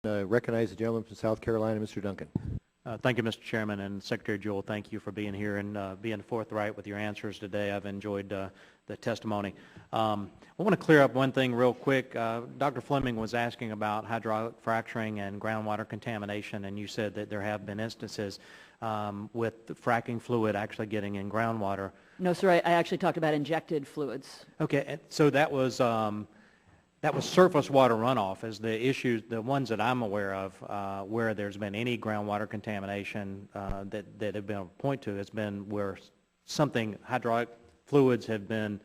Recognize the gentleman from South Carolina, Mr. Duncan. Thank you, Mr. Chairman, and Secretary Jewell, thank you for being here and being forthright with your answers today. I've enjoyed the testimony. I want to clear up one thing real quick. Dr. Fleming was asking about hydraulic fracturing and groundwater contamination, and you said that there have been instances with the fracking fluid actually getting in groundwater. No, sir, I actually talked about injected fluids. Okay, so that was surface water runoff as the issues, the ones that I'm aware of where there's been any groundwater contamination that have been point to has been where something, hydraulic fluids have been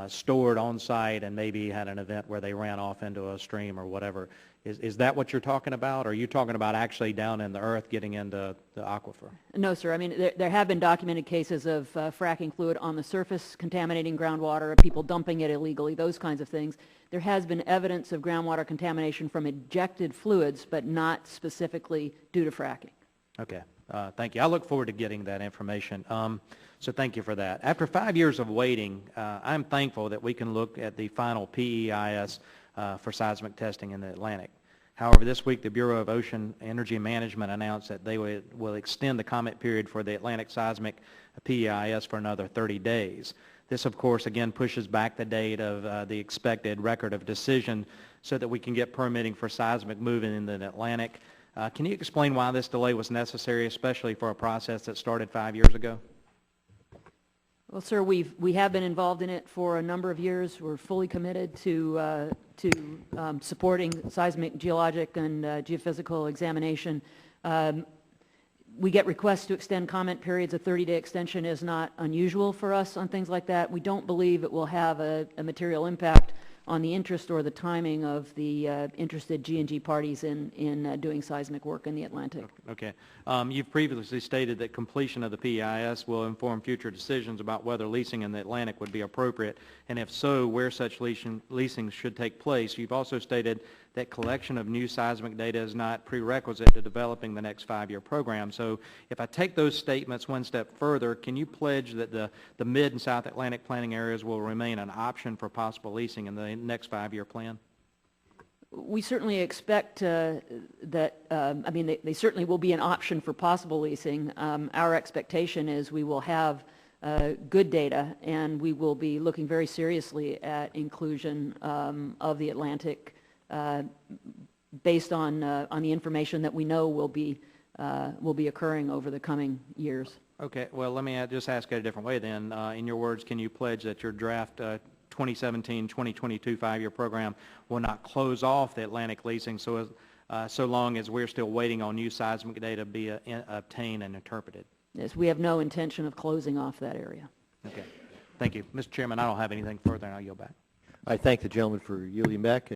stored on site and maybe had an event where they ran off into a stream or whatever. Is that what you're talking about, or are you talking about actually down in the earth getting into the aquifer? No, sir. I mean, there have been documented cases of fracking fluid on the surface contaminating groundwater, people dumping it illegally, those kinds of things. There has been evidence of groundwater contamination from injected fluids, but not specifically due to fracking. Okay. Thank you. I look forward to getting that information. So thank you for that. After 5 years of waiting, I'm thankful that we can look at the final PEIS for seismic testing in the Atlantic. However, this week the Bureau of Ocean Energy Management announced that they will extend the comment period for the Atlantic seismic PEIS for another 30 days. This, of course, again pushes back the date of the expected record of decision so that we can get permitting for seismic moving in the Atlantic. Can you explain why this delay was necessary, especially for a process that started 5 years ago? Well, sir, we have been involved in it for a number of years. We're fully committed to supporting seismic, geologic, and geophysical examination. We get requests to extend comment periods. A 30-day extension is not unusual for us on things like that. We don't believe it will have a material impact on the interest or the timing of the interested G&G parties in doing seismic work in the Atlantic. Okay. You've previously stated that completion of the PEIS will inform future decisions about whether leasing in the Atlantic would be appropriate, and if so, where such leasing should take place. You've also stated that collection of new seismic data is not prerequisite to developing the next 5-year program. So if I take those statements one step further, can you pledge that the Mid and South Atlantic planning areas will remain an option for possible leasing in the next 5-year plan? We certainly expect that, I mean, they certainly will be an option for possible leasing. Our expectation is we will have good data, and we will be looking very seriously at inclusion of the Atlantic based on the information that we know will be occurring over the coming years. Okay. Well, let me just ask it a different way then. In your words, can you pledge that your draft 2017-2022 5-year program will not close off the Atlantic leasing so long as we're still waiting on new seismic data be obtained and interpreted? Yes, we have no intention of closing off that area. Okay. Thank you. Mr. Chairman, I don't have anything further, and I'll yield back. I thank the gentleman for yielding back.